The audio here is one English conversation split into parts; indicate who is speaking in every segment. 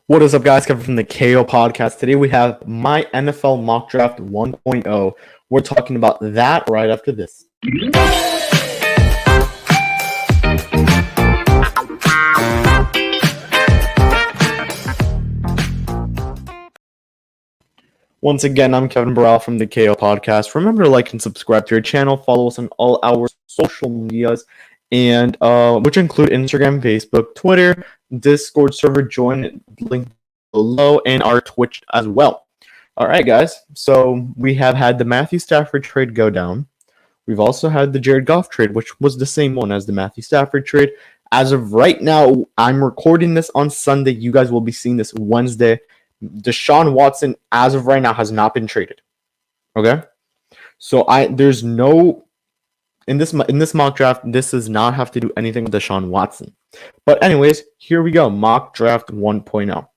Speaker 1: What is up, guys? Kevin from the KO Podcast. Today we have my NFL Mock Draft 1.0. We're talking about that right after this. Once again, I'm Kevin Burrell from the KO Podcast. Remember to like and subscribe to your channel. Follow us on all our social medias, and which include Instagram, Facebook, Twitter, Discord server. Join link below, and our Twitch as well. All right, guys. So we have had the Matthew Stafford trade go down. We've also had the Jared Goff trade, which was the same one as the Matthew Stafford trade. As of right now, I'm recording this on Sunday. You guys will be seeing this Wednesday. Deshaun Watson, as of right now, has not been traded. Okay, so there's no in this mock draft. This does not have to do anything with Deshaun Watson. But anyways, here we go. Mock draft 1.0.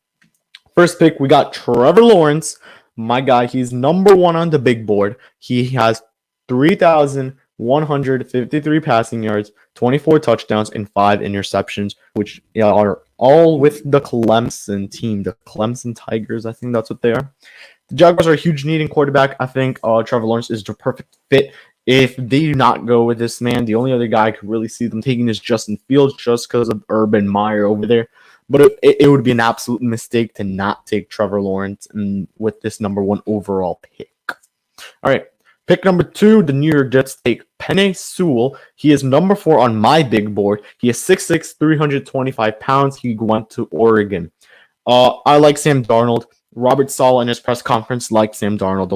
Speaker 1: First pick, we got Trevor Lawrence. My guy, he's number one on the big board. He has 3,153 passing yards, 24 touchdowns, and 5 interceptions, which are all with the Clemson team, the Clemson Tigers. I think that's what they are. The Jaguars are a huge need in quarterback. I think Trevor Lawrence is the perfect fit. If they do not go with this man, the only other guy I could really see them taking is Justin Fields, just because of Urban Meyer over there. But it would be an absolute mistake to not take Trevor Lawrence with this number one overall pick. All right. Pick number 2, the New York Jets take Penei Sewell. He is number 4 on my big board. He is 6'6", 325 pounds. He went to Oregon. I like Sam Darnold. Robert Saleh in his press conference liked Sam Darnold. A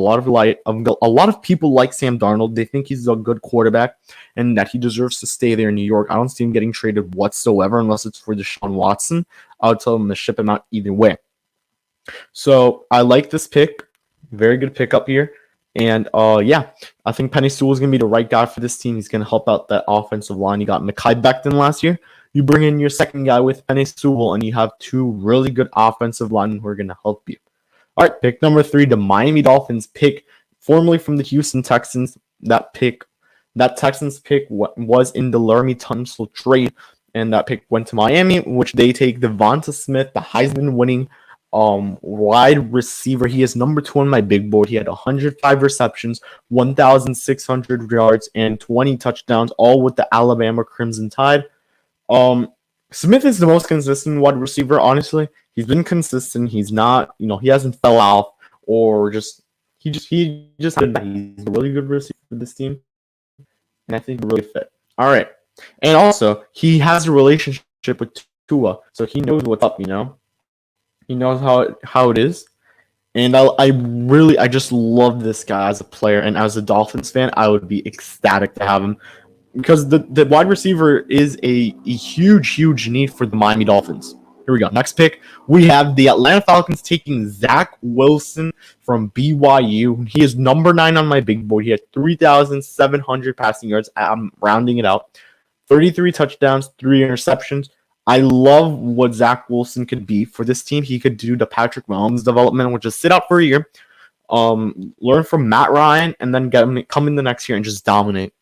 Speaker 1: lot of people like Sam Darnold. They think he's a good quarterback and that he deserves to stay there in New York. I don't see him getting traded whatsoever unless it's for Deshaun Watson. I would tell him to ship him out either way. So I like this pick. Very good pickup here. And yeah, I think Penei Sewell is going to be the right guy for this team. He's going to help out that offensive line. You got Mekhi Becton last year. You bring in your second guy with Penei Sewell, and you have 2 really good offensive linemen who are going to help you. All right, pick number 3, the Miami Dolphins pick, formerly from the Houston Texans. That Texans pick was in the Laramie Tunsil trade, and that pick went to Miami, which they take Devonta Smith, the Heisman-winning wide receiver. He is number 2 on my big board. He had 105 receptions, 1,600 yards, and 20 touchdowns, all with the Alabama Crimson Tide. Smith is the most consistent wide receiver, honestly. He's been consistent. He's not, he hasn't fell off or he's a really good receiver for this team. And I think he really fit. All right. And also, he has a relationship with Tua, so he knows what's up, He knows how it is. And I just love this guy as a player. And as a Dolphins fan, I would be ecstatic to have him. Because the wide receiver is a huge, huge need for the Miami Dolphins. Here we go. Next pick, we have the Atlanta Falcons taking Zach Wilson from BYU. He is number 9 on my big board. He had 3,700 passing yards. I'm rounding it out. 33 touchdowns, 3 interceptions. I love what Zach Wilson could be for this team. He could do the Patrick Mahomes development, which is sit out for a year, learn from Matt Ryan, and then come in the next year and just dominate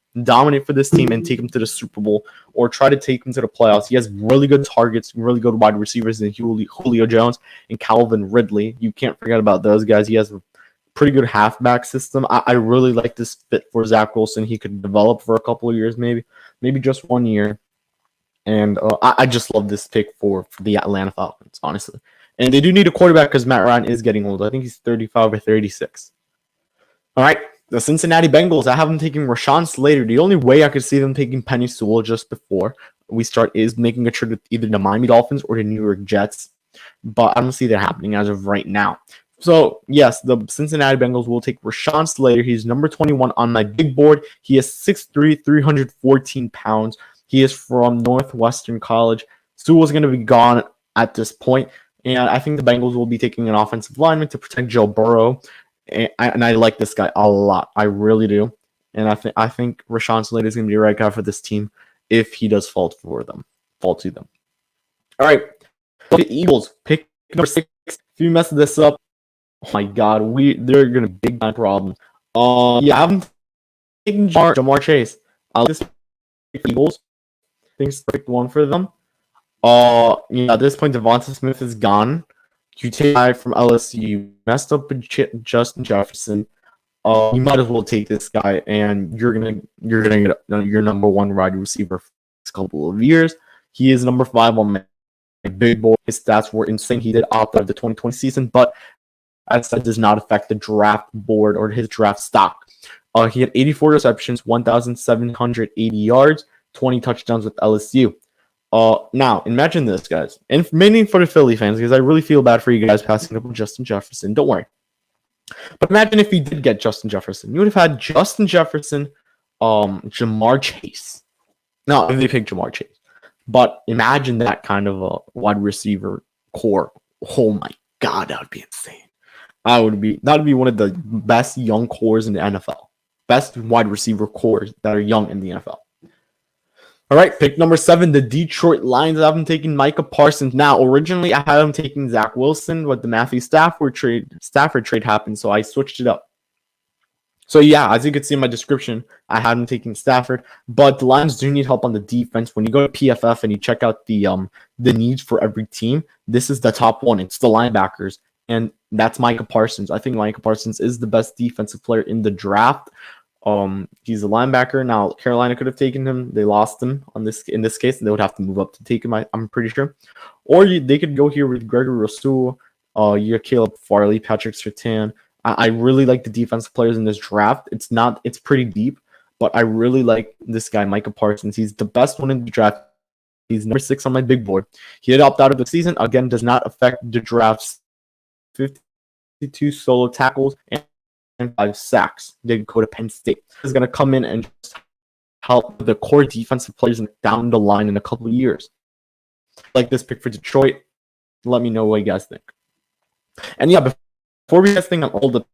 Speaker 1: for this team and take him to the Super Bowl or try to take him to the playoffs. He has really good targets, really good wide receivers in Julio Jones and Calvin Ridley. You can't forget about those guys. He has a pretty good halfback system. I really like this fit for Zach Wilson. He could develop for a couple of years, maybe just 1 year. And I just love this pick for the Atlanta Falcons, honestly. And they do need a quarterback because Matt Ryan is getting old. I think he's 35 or 36. All right. The Cincinnati Bengals, I have them taking Rashawn Slater. The only way I could see them taking Penei Sewell just before we start is making a trade with either the Miami Dolphins or the New York Jets. But I don't see that happening as of right now. So, yes, the Cincinnati Bengals will take Rashawn Slater. He's number 21 on my big board. He is 6'3", 314 pounds. He is from Northwestern College. Sewell's going to be gone at this point. And I think the Bengals will be taking an offensive lineman to protect Joe Burrow. And I like this guy a lot. I really do. And I think Rashawn Slater is going to be the right guy for this team if he does fall to them. All right. The Eagles, pick number 6. If you mess this up, oh my God, they're going to be big time problem. Yeah, I'm taking Jamar Chase. I like this pick for the Eagles. I think it's the perfect one for them. At this point, Devonta Smith is gone. You take a guy from LSU, you messed up with Justin Jefferson. You might as well take this guy, and you're gonna get your number one wide receiver for the next couple of years. He is number 5 on my big board. His stats were insane. He did opt out of the 2020 season, but as that does not affect the draft board or his draft stock. He had 84 receptions, 1,780 yards, 20 touchdowns with LSU. Now, imagine this, guys. And mainly for the Philly fans, because I really feel bad for you guys passing up on Justin Jefferson. Don't worry. But imagine if he did get Justin Jefferson. You would have had Justin Jefferson, Ja'Marr Chase. Now, if they picked Ja'Marr Chase. But imagine that kind of a wide receiver core. Oh my God, that would be insane. That would be one of the best young cores in the NFL. Best wide receiver cores that are young in the NFL. All right, pick number 7, the Detroit Lions. I have them taking Micah Parsons. Now, originally I had them taking Zach Wilson, but the Matthew Stafford trade happened, so I switched it up. So yeah, as you can see in my description, I had them taking Stafford, but the Lions do need help on the defense. When you go to PFF and you check out the needs for every team, this is the top one. It's the linebackers, and that's Micah Parsons. I think Micah Parsons is the best defensive player in the draft. He's a linebacker. Now, Carolina could have taken him. They lost him in this case, and they would have to move up to take him, I'm pretty sure. Or they could go here with Gregory Rousseau, Caleb Farley, Patrick Surtain. I really like the defensive players in this draft. It's pretty deep, but I really like this guy, Micah Parsons. He's the best one in the draft. He's number 6 on my big board. He did opt out of the season. Again, does not affect the draft's 52 solo tackles and 5 sacks. Did go to Penn State. He's going to come in and just help the core defensive players down the line in a couple of years. Like this pick for Detroit. Let me know what you guys think. And yeah, before we guys think I'm old to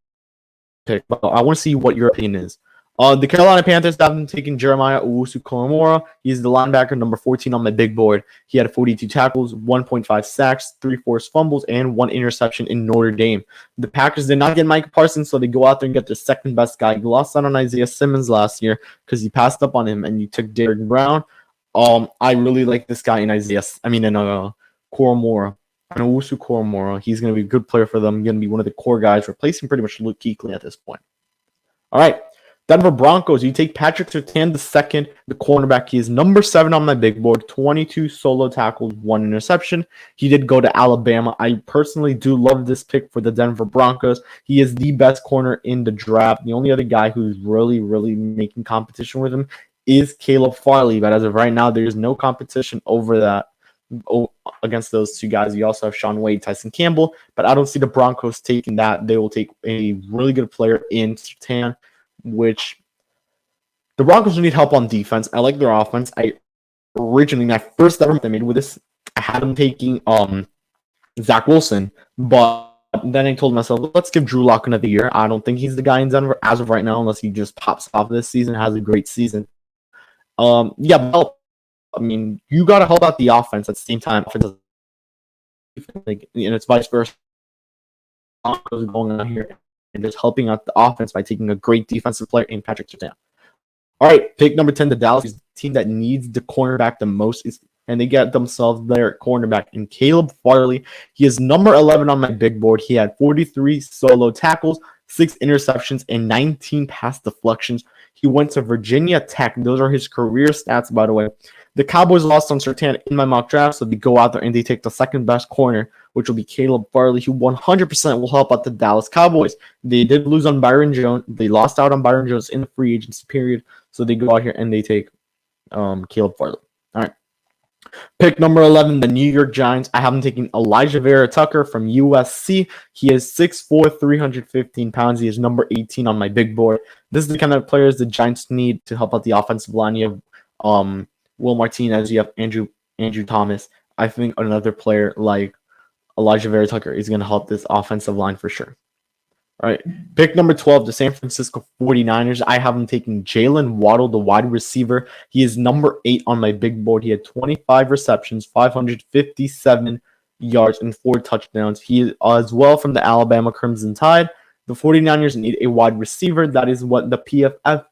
Speaker 1: pick, but I want to see what your opinion is. The Carolina Panthers have been taking Jeremiah Owusu-Koramoah. He's the linebacker, number 14 on my big board. He had 42 tackles, 1.5 sacks, 3 forced fumbles, and 1 interception in Notre Dame. The Packers did not get Micah Parsons, so they go out there and get their second best guy. You lost out on Isaiah Simmons last year because you passed up on him and you took Derrick Brown. I really like this guy in Koramoah. Owusu-Koramoah. He's going to be a good player for them. Going to be one of the core guys, replacing pretty much Luke Kuechly at this point. All right. Denver Broncos, you take Patrick Surtain II, the cornerback. He is number 7 on my big board, 22 solo tackles, 1 interception. He did go to Alabama. I personally do love this pick for the Denver Broncos. He is the best corner in the draft. The only other guy who's really, really making competition with him is Caleb Farley, but as of right now, there's no competition over that against those two guys. You also have Shaun Wade, Tyson Campbell, but I don't see the Broncos taking that. They will take a really good player in Surtain, which the Broncos need help on defense. I like their offense. My first ever I made with this, I had them taking Zach Wilson, but then I told myself, let's give Drew Lock another year. I don't think he's the guy in Denver as of right now, unless he just pops off this season, has a great season. You got to help out the offense at the same time. It's vice versa. Broncos going on here and just helping out the offense by taking a great defensive player in Patrick Surtain. All right, pick number 10, the Dallas team that needs the cornerback the most, and they get themselves their cornerback in Caleb Farley. He is number 11 on my big board. He had 43 solo tackles, 6 interceptions, and 19 pass deflections. He went to Virginia Tech. Those are his career stats, by the way. The Cowboys lost on Surtain in my mock draft, so they go out there and they take the second best corner, which will be Caleb Farley, who 100% will help out the Dallas Cowboys. They did lose on Byron Jones. They lost out on Byron Jones in the free agency period, so they go out here and they take Caleb Farley. All right. Pick number 11, the New York Giants. I have them taking Elijah Vera Tucker from USC. He is 6'4", 315 pounds. He is number 18 on my big board. This is the kind of players the Giants need to help out the offensive line. You have Will Martinez, you have Andrew Thomas. I think another player like Elijah Vera Tucker is going to help this offensive line for sure. All right, pick number 12, the San Francisco 49ers. I have him taking Jalen Waddle, the wide receiver. He is number 8 on my big board. He had 25 receptions, 557 yards, and 4 touchdowns. He is as well from the Alabama Crimson Tide. The 49ers need a wide receiver. That is what the PFF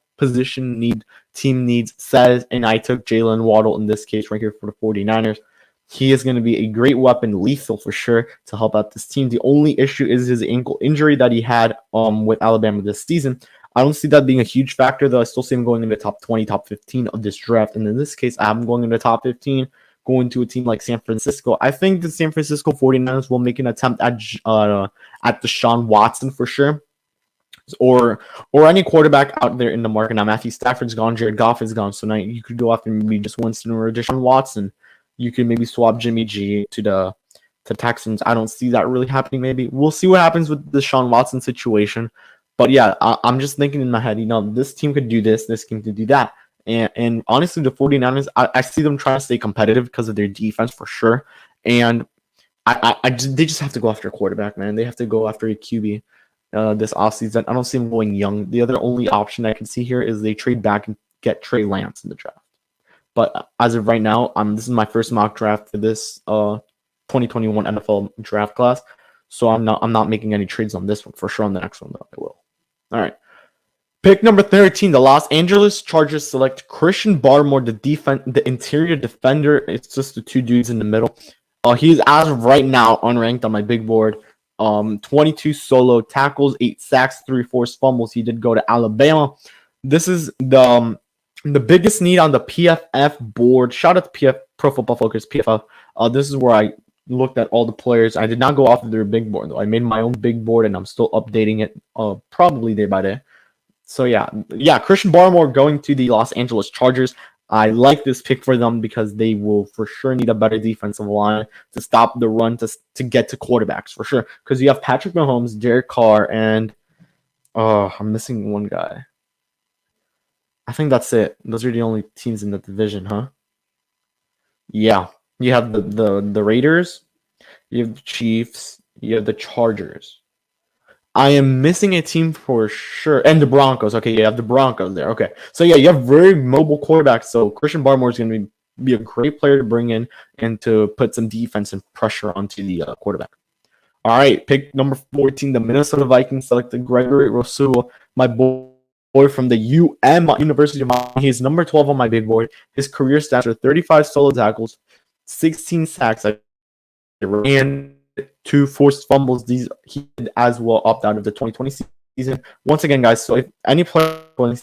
Speaker 1: team needs says, and I took Jalen Waddle in this case right here for the 49ers. He is going to be a great weapon, lethal for sure, to help out this team. The only issue is his ankle injury that he had with Alabama this season. I don't see that being a huge factor, though. I still see him going in the top 20, top 15 of this draft. And in this case, I have him going in the top 15, going to a team like San Francisco. I think the San Francisco 49ers will make an attempt at Deshaun Watson for sure. Or any quarterback out there in the market. Now, Matthew Stafford's gone, Jared Goff is gone. So now you could go after maybe just Winston or Deshaun Watson. You could maybe swap Jimmy G to the Texans. I don't see that really happening. Maybe we'll see what happens with the Deshaun Watson situation. But yeah, I'm just thinking in my head, this team could do this team could do that. And honestly, the 49ers, I see them trying to stay competitive because of their defense for sure. And they just have to go after a quarterback, man. They have to go after a QB this offseason. I don't see them going young. The other only option I can see here is they trade back and get Trey Lance in the draft. But as of right now, this is my first mock draft for this 2021 NFL draft class. So I'm not making any trades on this one. For sure on the next one, though, I will. All right. Pick number 13, the Los Angeles Chargers select Christian Barmore, the interior defender. It's just the two dudes in the middle. He's as of right now unranked on my big board. 22 solo tackles, 8 sacks, 3 forced fumbles. He did go to Alabama. This is the biggest need on the PFF board. Shout out to Pro Football Focus, PFF. This is where I looked at all the players. I did not go off of their big board, though. I made my own big board, and I'm still updating it probably day by day. So, yeah, Christian Barmore going to the Los Angeles Chargers. I like this pick for them because they will for sure need a better defensive line to stop the run to get to quarterbacks for sure. Because you have Patrick Mahomes, Derek Carr, and I'm missing one guy. I think that's it. Those are the only teams in the division, huh? Yeah. You have the Raiders, you have the Chiefs, you have the Chargers. I am missing a team for sure. And the Broncos. Okay, you have the Broncos there. Okay. So, yeah, you have very mobile quarterbacks. So, Christian Barmore is going to be a great player to bring in and to put some defense and pressure onto the quarterback. All right, pick number 14, the Minnesota Vikings selected Gregory Rousseau, my boy from the University of Miami. He's number 12 on my big board. His career stats are 35 solo tackles, 16 sacks, and 2 forced fumbles. He did as well opt out of the 2020 season. Once again, guys, so if any player going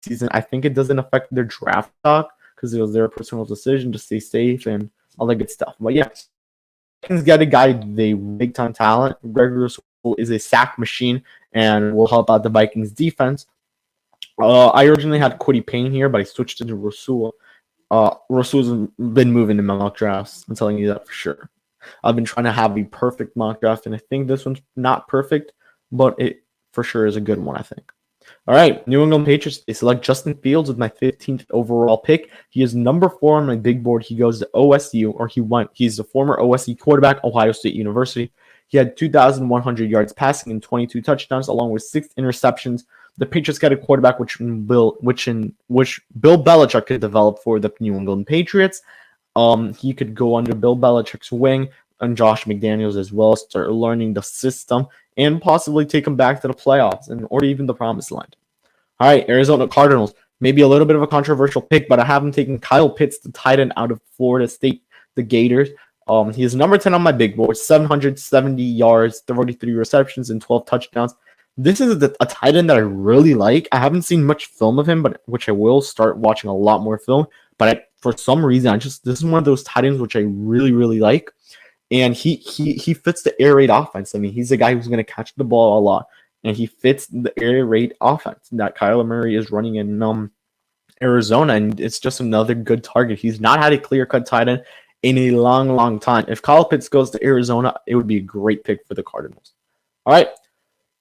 Speaker 1: season, I think it doesn't affect their draft stock because it was their personal decision to stay safe and all that good stuff. But yeah, Vikings get a guy, the big time talent. Gregory Rousseau is a sack machine and will help out the Vikings defense. I originally had Kwity Paye here, but I switched to Rousseau. Rousseau's been moving in my mock drafts. I'm telling you that for sure. I've been trying to have a perfect mock draft, and I think this one's not perfect, but it for sure is a good one, I think. All right, New England Patriots, they select Justin Fields with my 15th overall pick. He is number 4 on my big board. He goes to OSU, or he's a former OSU quarterback, Ohio State University. He had 2,100 yards passing and 22 touchdowns, along with 6 interceptions. The Patriots got a quarterback which Bill Belichick could develop for the New England Patriots. He could go under Bill Belichick's wing and Josh McDaniels as well, start learning the system, and possibly take him back to the playoffs or even the promised land. All right, Arizona Cardinals. Maybe a little bit of a controversial pick, but I have him taking Kyle Pitts, the tight end out of Florida State, the Gators. He is number 10 on my big board, 770 yards, 33 receptions, and 12 touchdowns. This is a tight end that I really like. I haven't seen much film of him, but which I will start watching a lot more film. But for some reason, this is one of those tight ends which I really, really like. And he fits the air raid offense. I mean, he's a guy who's going to catch the ball a lot. And he fits the air raid offense that Kyler Murray is running in Arizona. And it's just another good target. He's not had a clear-cut tight end in a long, long time. If Kyle Pitts goes to Arizona, it would be a great pick for the Cardinals. All right.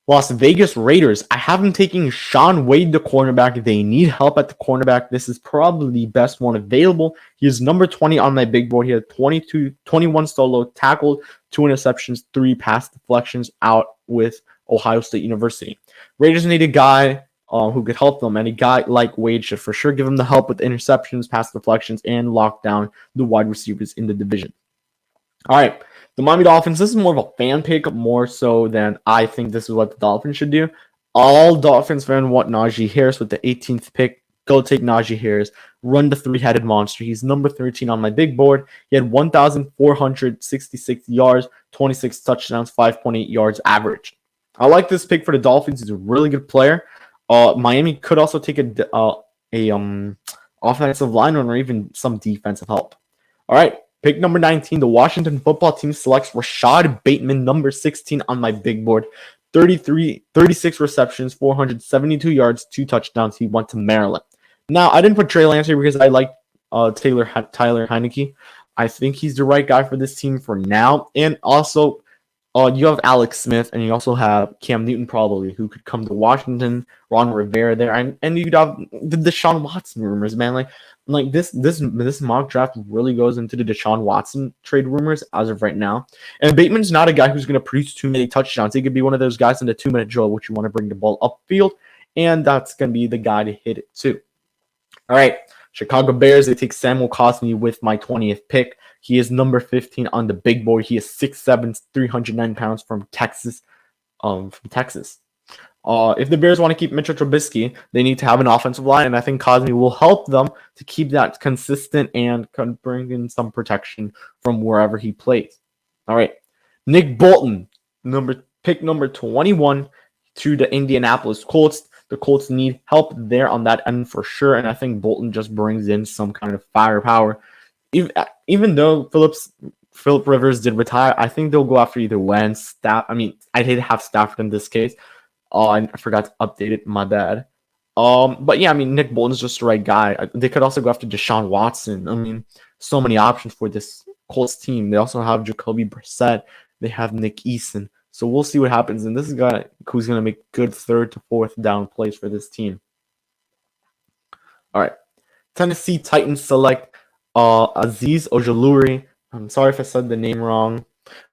Speaker 1: Las Vegas Raiders. I have them taking Shaun Wade, the cornerback. They need help at the cornerback. This is probably the best one available. He is number 20 on my big board. He had 21 solo tackles, 2 interceptions, 3 pass deflections out with Ohio State University. Raiders need a guy who could help them, and a guy like Wade should for sure give them the help with interceptions, pass deflections, and lock down the wide receivers in the division. All right. The Miami Dolphins, this is more of a fan pick, more so than I think this is what the Dolphins should do. All Dolphins fan want Najee Harris with the 18th pick. go take Najee Harris, run the three-headed monster. He's number 13 on my big board. He had 1,466 yards, 26 touchdowns, 5.8 yards average. I like this pick for the Dolphins. He's a really good player. Miami could also take a offensive lineman or even some defensive help. All right, pick number 19. The Washington football team selects Rashad Bateman, number 16 on my big board. 36 receptions, 472 yards, 2 touchdowns. He went to Maryland. Now, I didn't put Trey Lance here because I like Tyler Heinicke. I think he's the right guy for this team for now. And also, you have Alex Smith, and you also have Cam Newton probably, who could come to Washington, Ron Rivera there, and you could have the Deshaun Watson rumors, man. Like this mock draft really goes into the Deshaun Watson trade rumors as of right now. And Bateman's not a guy who's going to produce too many touchdowns. He could be one of those guys in the 2-minute drill, which you want to bring the ball upfield, and that's going to be the guy to hit it too. All right, Chicago Bears, they take Samuel Cosmi with my 20th pick. He is number 15 on the big board. He is 6'7", 309 pounds from Texas. If the Bears want to keep Mitchell Trubisky, they need to have an offensive line, and I think Cosmi will help them to keep that consistent and can bring in some protection from wherever he plays. All right, Nick Bolton, pick number 21 to the Indianapolis Colts. The Colts need help there on that end for sure, and I think Bolton just brings in some kind of firepower. Even though Philip Rivers did retire, I think they'll go after either Wentz, I'd hate to have Stafford in this case. I forgot to update it. My bad. But yeah, Nick Bolton's just the right guy. They could also go after Deshaun Watson. So many options for this Colts team. They also have Jacoby Brissett. They have Nick Eason. So we'll see what happens. And this is a guy who's going to make good 3rd to 4th down plays for this team. All right. Tennessee Titans select Azeez Ojulari. I'm sorry if I said the name wrong.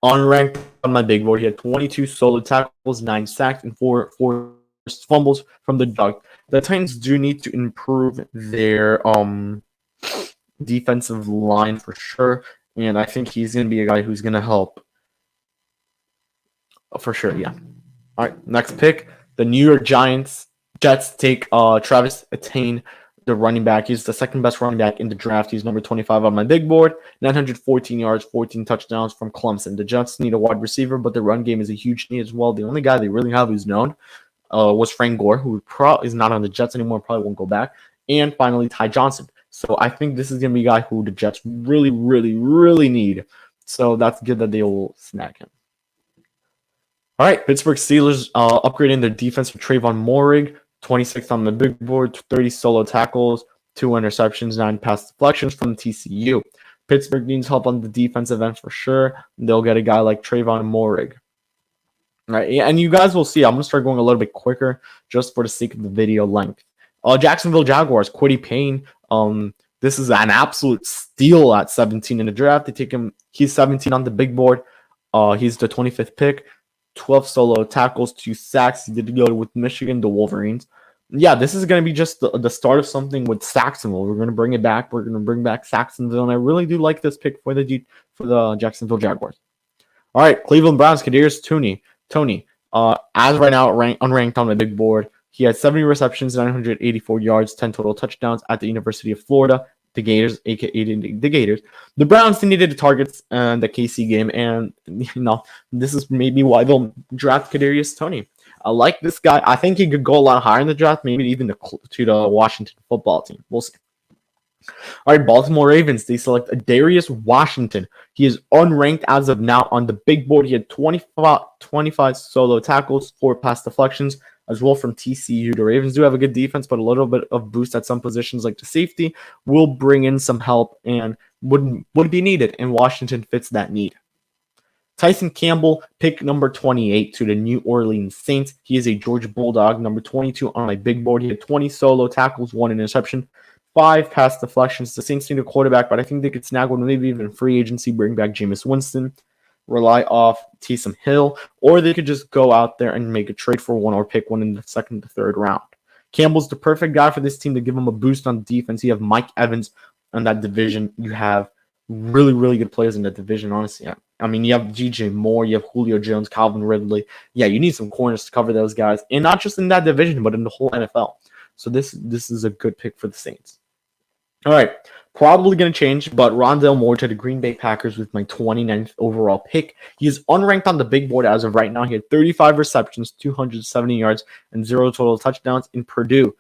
Speaker 1: Unranked on my big board, he had 22 solo tackles, 9 sacks, and 4 fumbles from the dog. The Titans do need to improve their defensive line for sure, and I think he's going to be a guy who's going to help for sure. Yeah. All right, next pick, the New York Jets take Travis Etienne, the running back. He's the second best running back in the draft. He's number 25 on my big board. 914 yards, 14 touchdowns from Clemson. The Jets need a wide receiver, but the run game is a huge need as well. The only guy they really have who's known was Frank Gore, who is not on the Jets anymore, probably won't go back. And finally, Ty Johnson. So I think this is going to be a guy who the Jets really, really, really need. So that's good that they will snag him. All right, Pittsburgh Steelers upgrading their defense with Trayvon Moehrig. 26th on the big board, 30 solo tackles, 2 interceptions, 9 pass deflections from TCU. Pittsburgh needs help on the defensive end for sure. They'll get a guy like Trayvon Moehrig. All right, and you guys will see, I'm going to start going a little bit quicker just for the sake of the video length. Jacksonville Jaguars, Kwity Paye. This is an absolute steal at 17 in the draft. They take him, he's 17 on the big board. He's the 25th pick. 12 solo tackles, 2 sacks. He did go with Michigan, the Wolverines. Yeah, this is going to be just the start of something with Saxonville. We're going to bring it back. We're going to bring back Saxonville, and I really do like this pick for the Jacksonville Jaguars. All right, Cleveland Browns, Kadarius Toney. As right now, unranked on the big board. He had 70 receptions, 984 yards, 10 total touchdowns at the University of Florida. The Gators, aka the Gators. The Browns needed the targets in the KC game, and this is maybe why they'll draft Kadarius Toney. I like this guy. I think he could go a lot higher in the draft, maybe even to the Washington football team. We'll see. All right, Baltimore Ravens, they select Darius Washington. He is unranked as of now on the big board. He had 25 solo tackles, 4 pass deflections, as well from TCU. The Ravens do have a good defense, but a little bit of boost at some positions like the safety will bring in some help and would be needed, and Washington fits that need. Tyson Campbell, pick number 28 to the New Orleans Saints. He is a Georgia Bulldog, number 22 on my big board. He had 20 solo tackles, 1 interception, 5 pass deflections. The Saints need a quarterback, but I think they could snag one, maybe even free agency, bring back Jameis Winston, rely off Taysom Hill, or they could just go out there and make a trade for one or pick one in the 2nd to 3rd round. Campbell's the perfect guy for this team to give him a boost on defense. You have Mike Evans on that division. You have really, really good players in that division, honestly. I mean, you have DJ Moore, you have Julio Jones, Calvin Ridley. Yeah, you need some corners to cover those guys, and not just in that division, but in the whole NFL. So this is a good pick for the Saints. All right, probably going to change, but Rondale Moore to the Green Bay Packers with my 29th overall pick. He is unranked on the big board as of right now. He had 35 receptions, 270 yards, and 0 total touchdowns in Purdue.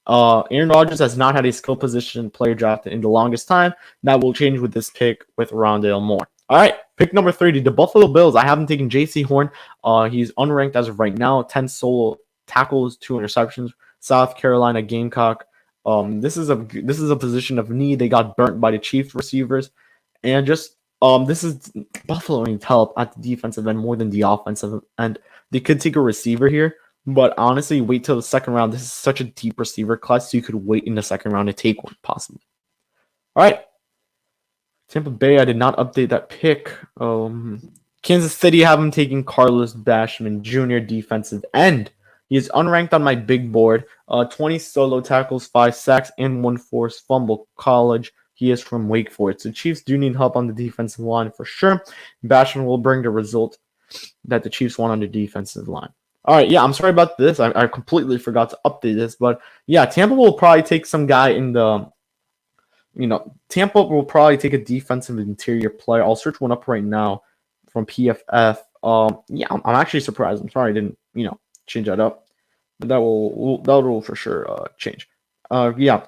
Speaker 1: Aaron Rodgers has not had a skill position player drafted in the longest time. That will change with this pick with Rondale Moore. All right, pick number 30, the Buffalo Bills. I haven't taken J.C. Horn. He's unranked as of right now. 10 solo tackles, 2 interceptions. South Carolina Gamecock. This is a position of need. They got burnt by the Chiefs receivers, and just this is Buffalo needs help at the defensive end more than the offensive end. They could take a receiver here, but honestly, wait till the second round. This is such a deep receiver class, so you could wait in the second round to take one possibly. All right, Tampa Bay. I did not update that pick. Kansas City have him taking Carlos Basham Jr. defensive end. He is unranked on my big board. 20 solo tackles, 5 sacks, and 1 forced fumble. College. He is from Wake Forest. The Chiefs do need help on the defensive line for sure. Basham will bring the result that the Chiefs want on the defensive line. All right, yeah, I'm sorry about this. I completely forgot to update this, but yeah, Tampa will probably take some guy in the, Tampa will probably take a defensive interior player. I'll search one up right now from PFF. Yeah, I'm actually surprised. I'm sorry I didn't, change that up, but that will for sure change. Yeah,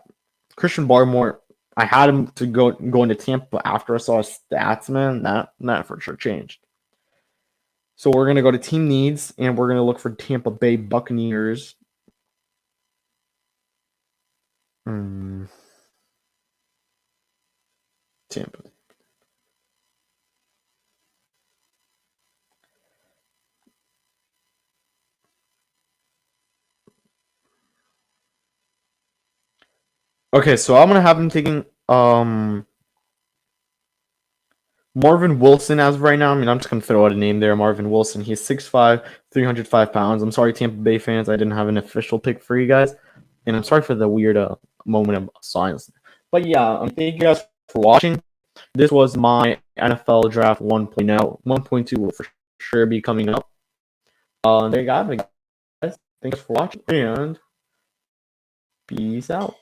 Speaker 1: Christian Barmore. I had him to go into Tampa, but after I saw his stats, man, that for sure changed. So we're gonna go to team needs, and we're gonna look for Tampa Bay Buccaneers. Tampa. Okay, so I'm gonna have him taking Marvin Wilson as of right now. I mean, I'm just gonna throw out a name there. Marvin Wilson. He's 6'5", 305 pounds. I'm sorry, Tampa Bay fans. I didn't have an official pick for you guys, and I'm sorry for the weird moment of silence. But yeah, thank you guys for watching. This was my NFL Draft 1.0. 1.2 will for sure be coming up. There you go, guys. Thanks for watching, and peace out.